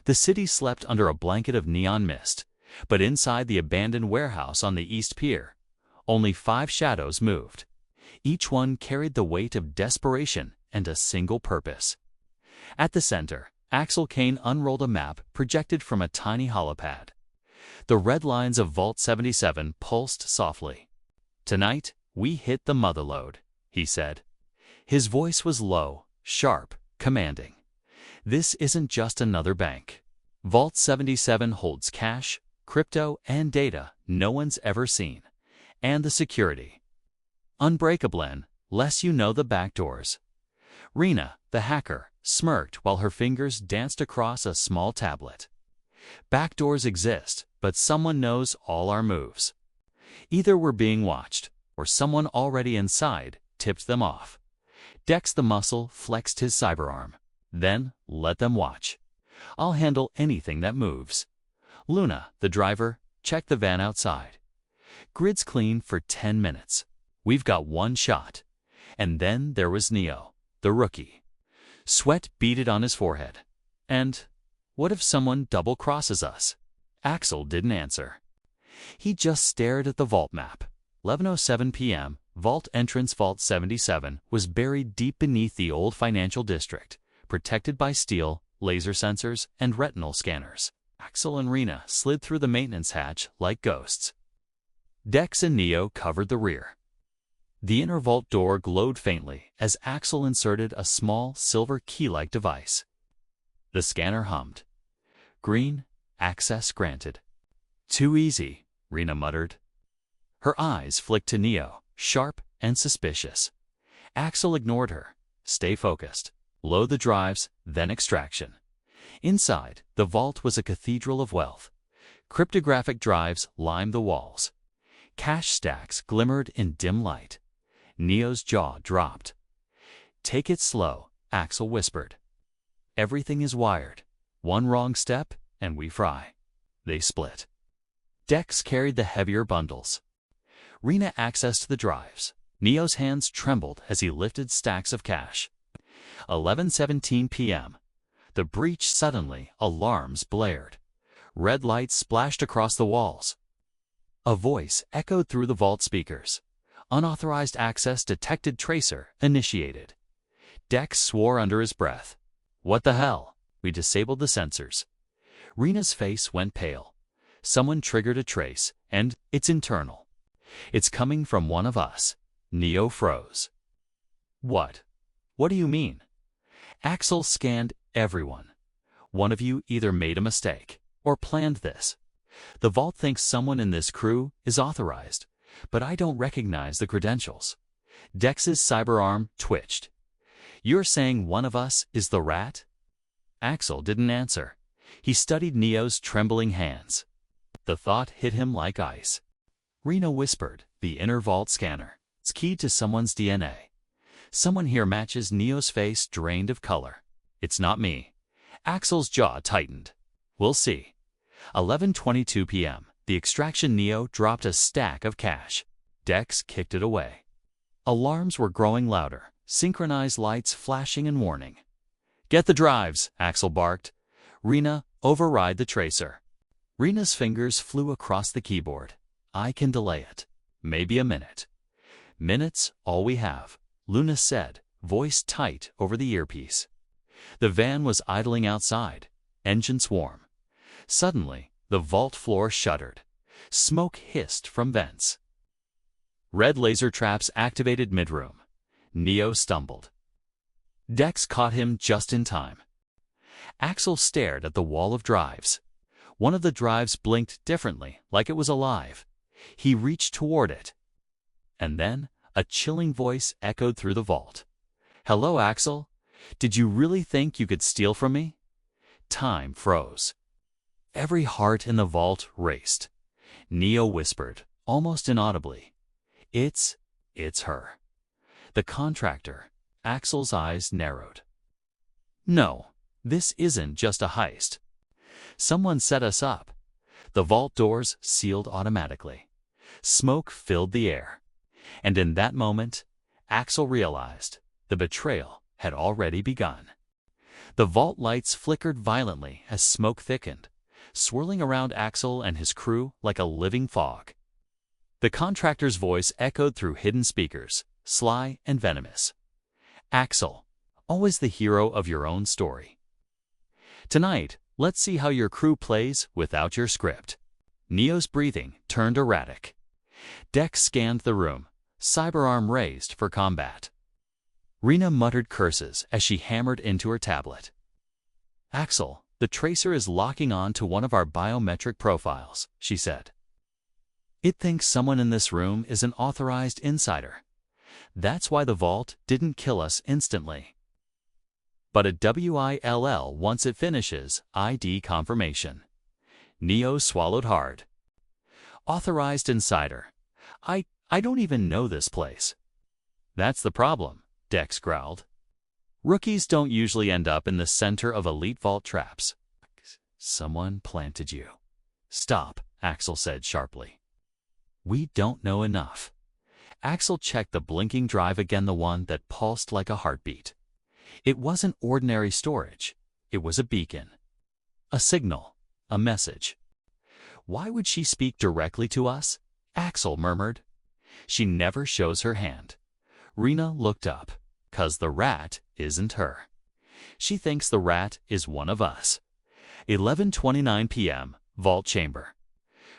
The city slept under a blanket of neon mist, but inside the abandoned warehouse on the East Pier, only 5 shadows moved. Each one carried the weight of desperation and a single purpose. At the center, Axel Kane unrolled a map projected from a tiny holopad. The red lines of Vault 77 pulsed softly. "Tonight, we hit the motherlode," he said. His voice was low, sharp, commanding. "This isn't just another bank. Vault 77 holds cash, crypto, and data no one's ever seen. And the security. Unbreakable unless you know the back doors." Rina, the hacker, smirked while her fingers danced across a small tablet. "Back doors exist, but someone knows all our moves. Either we're being watched, or someone already inside tipped them off." Dex the muscle flexed his cyberarm. "Then, let them watch. I'll handle anything that moves. Luna, the driver, check the van outside. Grid's clean for 10 minutes. We've got one shot." And then there was Neo, the rookie. Sweat beaded on his forehead. "And what if someone double-crosses us?" Axel didn't answer. He just stared at the vault map. 11:07 p.m., vault entrance Vault 77 was buried deep beneath the old financial district, protected by steel, laser sensors, and retinal scanners. Axel and Rina slid through the maintenance hatch like ghosts. Dex and Neo covered the rear. The inner vault door glowed faintly as Axel inserted a small, silver key-like device. The scanner hummed. "Green, access granted." "Too easy," Rina muttered. Her eyes flicked to Neo, sharp and suspicious. Axel ignored her. "Stay focused. Load the drives, then extraction." Inside, the vault was a cathedral of wealth. Cryptographic drives lined the walls. Cash stacks glimmered in dim light. Neo's jaw dropped. "Take it slow," Axel whispered. "Everything is wired. One wrong step, and we fry." They split. Dex carried the heavier bundles. Rina accessed the drives. Neo's hands trembled as he lifted stacks of cash. 11:17 p.m. The breach suddenly, alarms blared. Red lights splashed across the walls. A voice echoed through the vault speakers. "Unauthorized access detected, tracer initiated." Dex swore under his breath. "What the hell? We disabled the sensors." Rina's face went pale. "Someone triggered a trace, and it's internal. It's coming from one of us." Neo froze. "What? What do you mean?" Axel scanned everyone. "One of you either made a mistake or planned this. The vault thinks someone in this crew is authorized, but I don't recognize the credentials." Dex's cyberarm twitched. "You're saying one of us is the rat?" Axel didn't answer. He studied Neo's trembling hands. The thought hit him like ice. Rina whispered, "The inner vault scanner. It's keyed to someone's DNA. Someone here matches Neo's face drained of color. It's not me." Axel's jaw tightened. "We'll see." 11:22 p.m. The extraction Neo dropped a stack of cash. Dex kicked it away. Alarms were growing louder, synchronized lights flashing and warning. "Get the drives," Axel barked. "Rina, override the tracer." Rina's fingers flew across the keyboard. "I can delay it. Maybe a minute." "Minutes, all we have," Luna said, voice tight over the earpiece. The van was idling outside, engines warm. Suddenly, the vault floor shuddered. Smoke hissed from vents. Red laser traps activated mid-room. Neo stumbled. Dex caught him just in time. Axel stared at the wall of drives. One of the drives blinked differently, like it was alive. He reached toward it. And then, a chilling voice echoed through the vault. "Hello, Axel. Did you really think you could steal from me?" Time froze. Every heart in the vault raced. Neo whispered, almost inaudibly, It's her." The contractor. Axel's eyes narrowed. "No, this isn't just a heist. Someone set us up." The vault doors sealed automatically. Smoke filled the air. And in that moment, Axel realized the betrayal had already begun. The vault lights flickered violently as smoke thickened, swirling around Axel and his crew like a living fog. The contractor's voice echoed through hidden speakers, sly and venomous. Axel, always the hero of your own story. Tonight, let's see how your crew plays without your script. Neo's breathing turned erratic. Dex scanned the room, cyberarm raised for combat. Rina muttered curses as she hammered into her tablet. Axel, the tracer is locking on to one of our biometric profiles, she said. It thinks someone in this room is an authorized insider. That's why the vault didn't kill us instantly. But a WILL once it finishes ID confirmation. Neo swallowed hard. Authorized insider. I don't even know this place. That's the problem, Dex growled. Rookies don't usually end up in the center of elite vault traps. Someone planted you. Stop, Axel said sharply. We don't know enough. Axel checked the blinking drive again, the one that pulsed like a heartbeat. It wasn't ordinary storage. It was a beacon. A signal. A message. Why would she speak directly to us? Axel murmured. She never shows her hand. Rina looked up. 'Cause the rat isn't her. She thinks the rat is one of us. 11:29 p.m., vault chamber.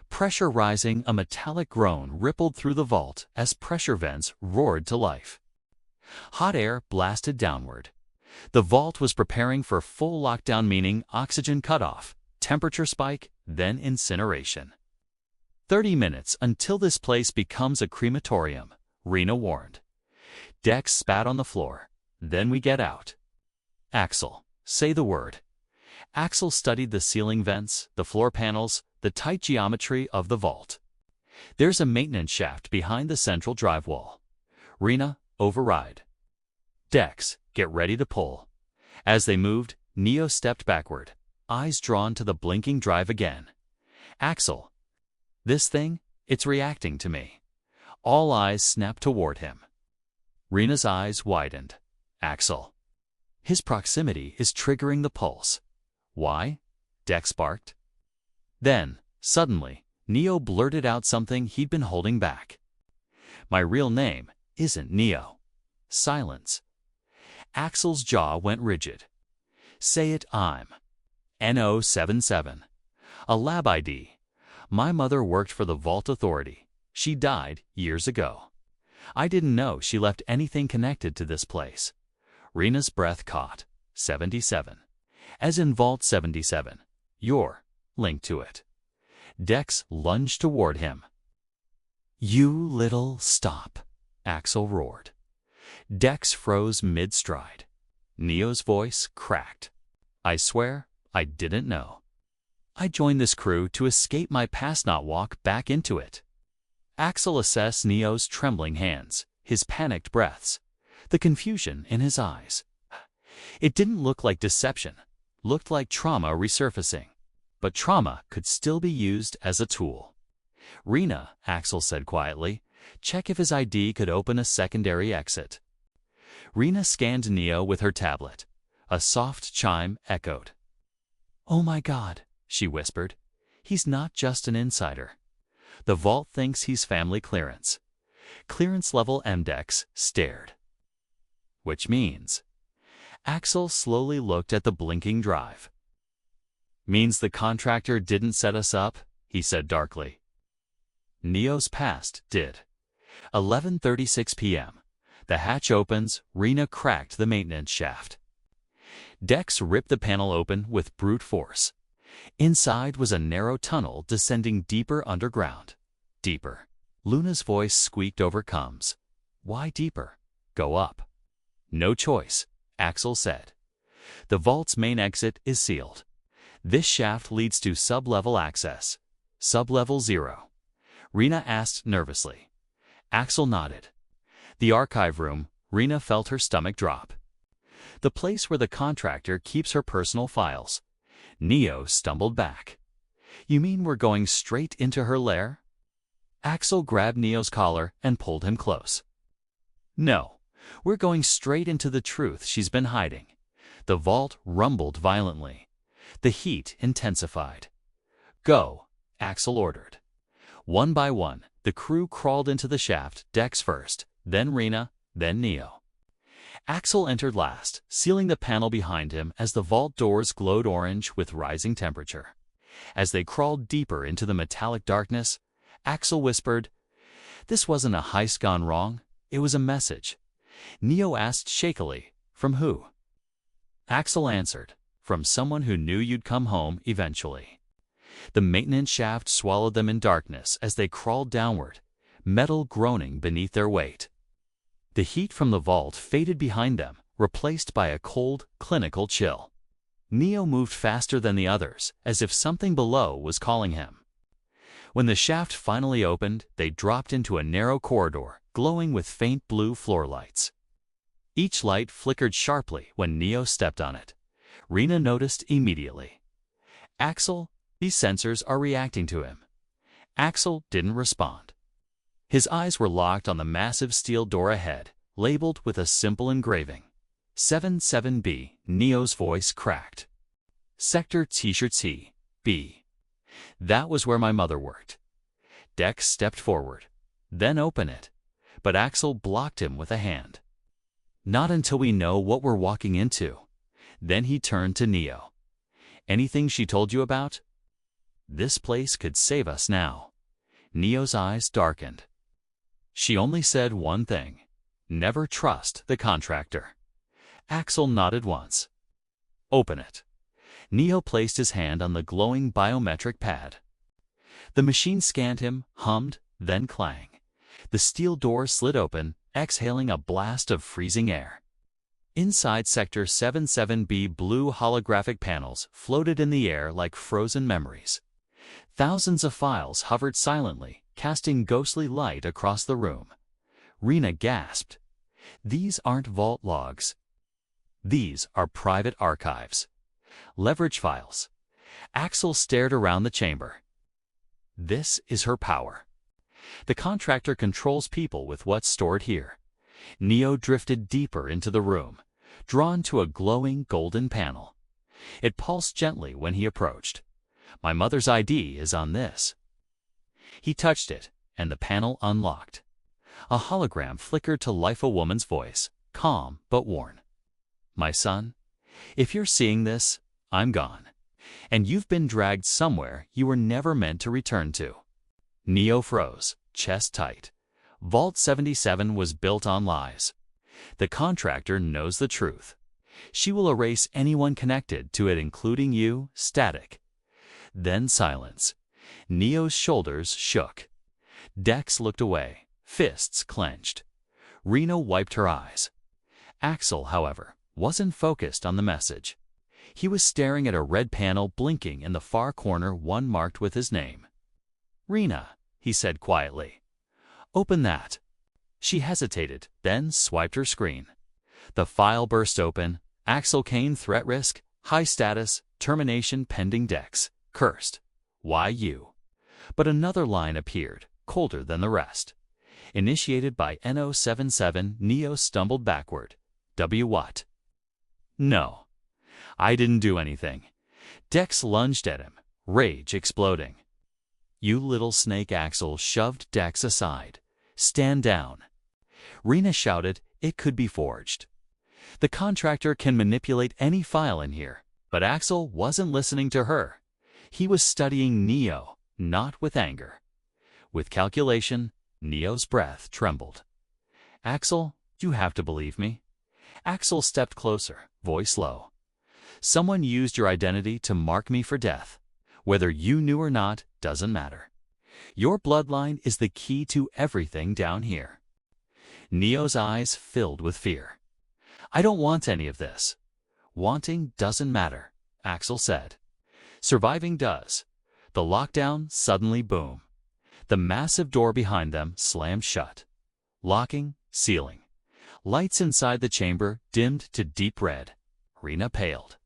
Pressure rising, a metallic groan rippled through the vault as pressure vents roared to life. Hot air blasted downward. The vault was preparing for full lockdown, meaning oxygen cutoff, temperature spike, then incineration. 30 minutes until this place becomes a crematorium, Rina warned. Dex spat on the floor. Then we get out. Axel, say the word. Axel studied the ceiling vents, the floor panels, the tight geometry of the vault. There's a maintenance shaft behind the central drive wall. Rina, override. Dex, get ready to pull. As they moved, Neo stepped backward, eyes drawn to the blinking drive again. Axel, this thing, it's reacting to me. All eyes snapped toward him. Rina's eyes widened. Axel. His proximity is triggering the pulse. Why? Dex barked. Then, suddenly, Neo blurted out something he'd been holding back. My real name isn't Neo. Silence. Axel's jaw went rigid. Say it. I'm NO77. A lab ID. My mother worked for the Vault Authority. She died years ago. I didn't know she left anything connected to this place. Rina's breath caught. 77. As in Vault 77. You're linked to it. Dex lunged toward him. You little stop, Axel roared. Dex froze mid-stride. Neo's voice cracked. I swear, I didn't know. I joined this crew to escape my past, not walk back into it. Axel assessed Neo's trembling hands, his panicked breaths, the confusion in his eyes. It didn't look like deception, looked like trauma resurfacing. But trauma could still be used as a tool. Rina, Axel said quietly, check if his ID could open a secondary exit. Rina scanned Neo with her tablet. A soft chime echoed. Oh my God, she whispered. He's not just an insider. The vault thinks he's family clearance. Clearance level. Dex stared. Which means... Axel slowly looked at the blinking drive. Means the contractor didn't set us up, he said darkly. Neo's past did. 11:36 p.m. The hatch opens. Rina cracked the maintenance shaft. Dex ripped the panel open with brute force. Inside was a narrow tunnel descending deeper underground. Deeper. Luna's voice squeaked over comms. Why deeper? Go up. No choice, Axel said. The vault's main exit is sealed. This shaft leads to sub-level access. Sub-level 0. Rina asked nervously. Axel nodded. The archive room. Rina felt her stomach drop. The place where the contractor keeps her personal files. Neo stumbled back. You mean we're going straight into her lair? Axel grabbed Neo's collar and pulled him close. No, we're going straight into the truth she's been hiding. The vault rumbled violently. The heat intensified. "Go," Axel ordered. One by one, the crew crawled into the shaft, Dex first, then Rina, then Neo. Axel entered last, sealing the panel behind him as the vault doors glowed orange with rising temperature. As they crawled deeper into the metallic darkness, Axel whispered, "This wasn't a heist gone wrong, it was a message." Neo asked shakily, "From who?" Axel answered, "From someone who knew you'd come home eventually." The maintenance shaft swallowed them in darkness as they crawled downward, metal groaning beneath their weight. The heat from the vault faded behind them, replaced by a cold, clinical chill. Neo moved faster than the others, as if something below was calling him. When the shaft finally opened, they dropped into a narrow corridor, glowing with faint blue floor lights. Each light flickered sharply when Neo stepped on it. Rina noticed immediately. "Axel, these sensors are reacting to him." Axel didn't respond. His eyes were locked on the massive steel door ahead, labeled with a simple engraving. 77B, Neo's voice cracked. "Sector T-shirt T, B. That was where my mother worked." Dex stepped forward. "Then open it." But Axel blocked him with a hand. "Not until we know what we're walking into." Then he turned to Neo. "Anything she told you about?" "This place could save us now." Neo's eyes darkened. "She only said one thing. Never trust the contractor." Axel nodded once. "Open it." Neo placed his hand on the glowing biometric pad. The machine scanned him, hummed, then clanged. The steel door slid open, exhaling a blast of freezing air. Inside Sector 77B, blue holographic panels floated in the air like frozen memories. Thousands of files hovered silently, casting ghostly light across the room. Rina gasped. "These aren't vault logs. These are private archives. Leverage files." Axel stared around the chamber. "This is her power. The contractor controls people with what's stored here." Neo drifted deeper into the room, drawn to a glowing golden panel. It pulsed gently when he approached. "My mother's ID is on this." He touched it, and the panel unlocked. A hologram flickered to life, a woman's voice, calm but worn. "My son, if you're seeing this, I'm gone. And you've been dragged somewhere you were never meant to return to." Neo froze, chest tight. Vault 77 was built on lies. The contractor knows the truth. She will erase anyone connected to it, including you, static. Then silence. Neo's shoulders shook. Dex looked away, fists clenched. Rina wiped her eyes. Axel, however, wasn't focused on the message. He was staring at a red panel blinking in the far corner, one marked with his name. "Rina," he said quietly. "Open that." She hesitated, then swiped her screen. The file burst open. Axel Kane, threat risk, high status, termination pending. Dex cursed. "Why you?" But another line appeared, colder than the rest. Initiated by NO77. Neo stumbled backward. "W what?" "No. I didn't do anything." Dex lunged at him, rage exploding. "You little snake!" Axel shoved Dex aside. "Stand down." Rina shouted, "It could be forged. The contractor can manipulate any file in here." But Axel wasn't listening to her. He was studying Neo, not with anger. With calculation. Neo's breath trembled. "Axel, you have to believe me." Axel stepped closer, voice low. "Someone used your identity to mark me for death. Whether you knew or not doesn't matter. Your bloodline is the key to everything down here." Neo's eyes filled with fear. "I don't want any of this." "Wanting doesn't matter," Axel said. "Surviving does." The lockdown suddenly boomed. The massive door behind them slammed shut. Locking, sealing. Lights inside the chamber dimmed to deep red. Rina paled.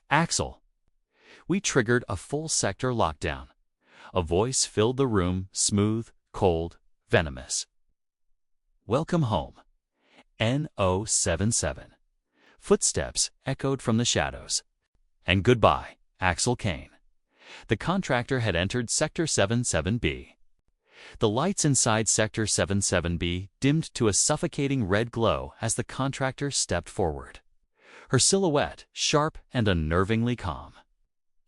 "Axel." "We triggered a full sector lockdown." A voice filled the room, smooth, cold, venomous. "Welcome home, NO77. Footsteps echoed from the shadows. And goodbye, Axel Kane. The contractor had entered Sector 77B. The lights inside Sector 77B dimmed to a suffocating red glow as the contractor stepped forward. Her silhouette sharp and unnervingly calm.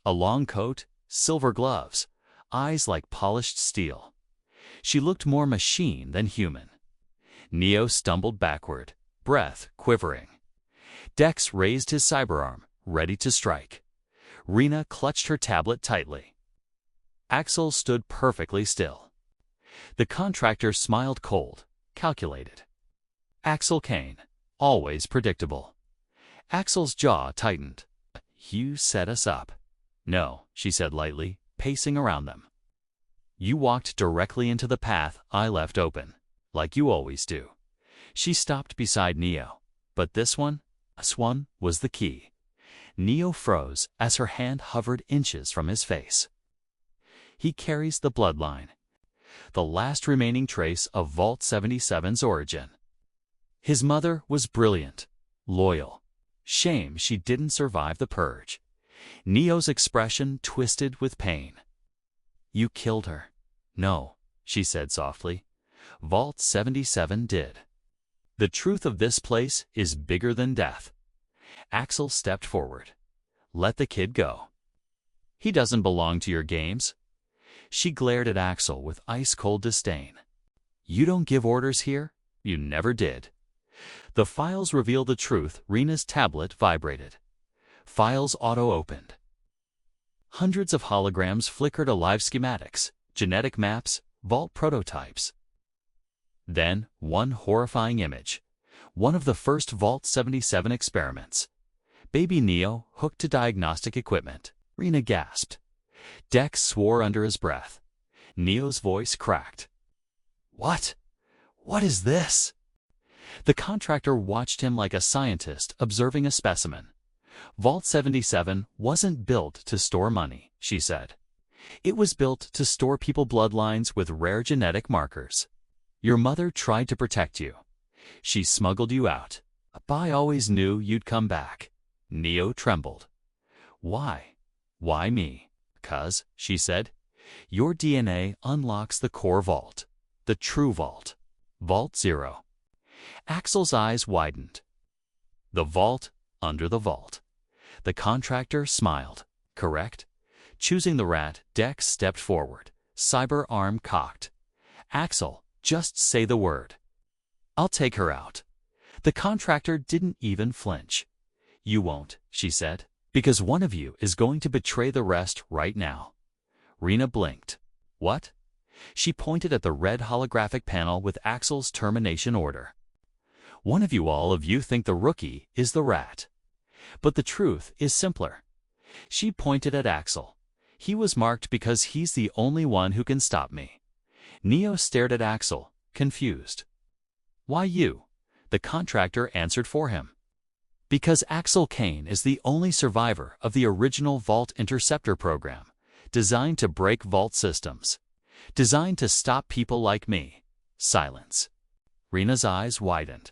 A long coat, silver gloves, eyes like polished steel. She looked more machine than human. Neo stumbled backward, breath quivering. Dex raised his cyberarm, ready to strike. Rina clutched her tablet tightly. Axel stood perfectly still. The contractor smiled cold, calculated. Axel Kane, always predictable. Axel's jaw tightened. You set us up. No, she said lightly, pacing around them. You walked directly into the path I left open, like you always do. She stopped beside Neo, but this one was the key. Neo froze as her hand hovered inches from his face. He carries the bloodline, the last remaining trace of Vault 77's origin. His mother was brilliant, loyal. Shame she didn't survive the purge. Neo's expression twisted with pain. You killed her. No, she said softly. Vault 77 did. The truth of this place is bigger than death. Axel stepped forward. Let the kid go. He doesn't belong to your games. She glared at Axel with ice-cold disdain. You don't give orders here? You never did. The files revealed the truth. Rina's tablet vibrated. Files auto-opened. Hundreds of holograms flickered alive, schematics, genetic maps, vault prototypes. Then, one horrifying image. One of the first Vault 77 experiments. Baby Neo hooked to diagnostic equipment. Rina gasped. Dex swore under his breath. Neo's voice cracked. What? What is this? The contractor watched him like a scientist observing a specimen. Vault 77 wasn't built to store money, she said. It was built to store people bloodlines with rare genetic markers. Your mother tried to protect you. She smuggled you out. I always knew you'd come back. Neo trembled. Why? Why me? 'Cause, she said, your DNA unlocks the core vault. The true vault. Vault 0. Axel's eyes widened. The vault under the vault. The contractor smiled. Correct? Choosing the rat, Dex stepped forward, cyber arm cocked. Axel, just say the word. I'll take her out. The contractor didn't even flinch. You won't, she said, because one of you is going to betray the rest right now. Rina blinked. What? She pointed at the red holographic panel with Axel's termination order. One of you think the rookie is the rat. But the truth is simpler. She pointed at Axel. He was marked because he's the only one who can stop me. Neo stared at Axel, confused. Why you? The contractor answered for him. Because Axel Kane is the only survivor of the original Vault Interceptor program, designed to break Vault systems. Designed to stop people like me. Silence. Rina's eyes widened.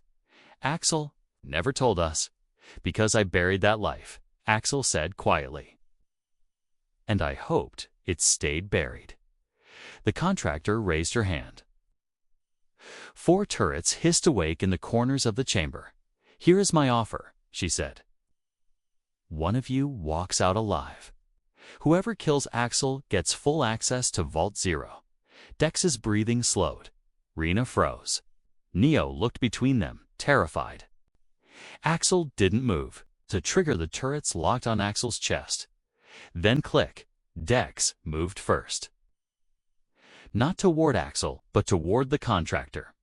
Axel never told us. Because I buried that life, Axel said quietly. And I hoped it stayed buried. The contractor raised her hand. 4 turrets hissed awake in the corners of the chamber. Here is my offer, she said. One of you walks out alive. Whoever kills Axel gets full access to Vault 0. Dex's breathing slowed. Rina froze. Neo looked between them, terrified. Axel didn't move. To trigger, the turrets locked on Axel's chest. Then click. Dex moved first. Not toward Axel, but toward the contractor.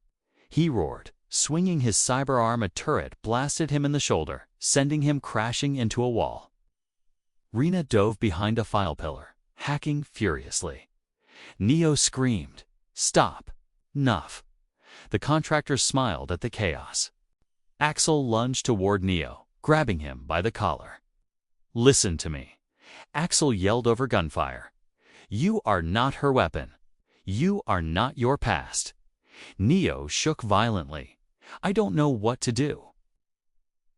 He roared, swinging his cyber arm. A turret blasted him in the shoulder, sending him crashing into a wall. Rina dove behind a file pillar, hacking furiously. Neo screamed, Stop! Nuff! The contractor smiled at the chaos. Axel lunged toward Neo, grabbing him by the collar. Listen to me. Axel yelled over gunfire. You are not her weapon. You are not your past. Neo shook violently. I don't know what to do.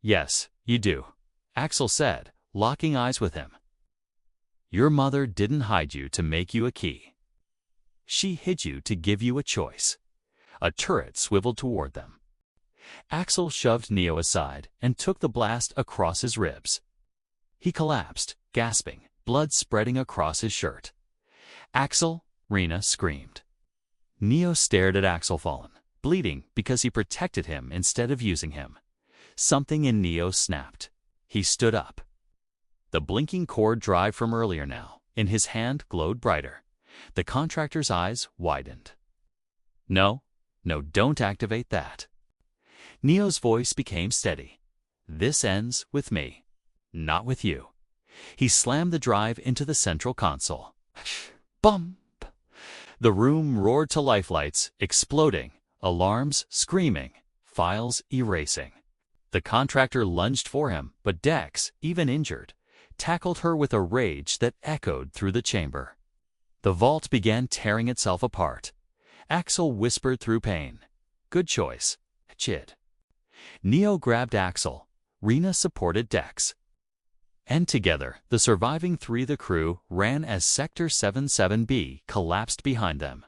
Yes, you do, Axel said, locking eyes with him. Your mother didn't hide you to make you a key. She hid you to give you a choice. A turret swiveled toward them. Axel shoved Neo aside and took the blast across his ribs. He collapsed, gasping, blood spreading across his shirt. Axel, Rina screamed. Neo stared at Axel fallen, bleeding because he protected him instead of using him. Something in Neo snapped. He stood up. The blinking cord drive from earlier now, in his hand, glowed brighter. The contractor's eyes widened. No, don't activate that. Neo's voice became steady. This ends with me, not with you. He slammed the drive into the central console. Bump! The room roared to lifelights, exploding, alarms screaming, files erasing. The contractor lunged for him, but Dex, even injured, tackled her with a rage that echoed through the chamber. The vault began tearing itself apart. Axel whispered through pain. Good choice, Chid. Neo grabbed Axel. Rina supported Dex. And together, the surviving three of the crew ran as Sector 77B collapsed behind them.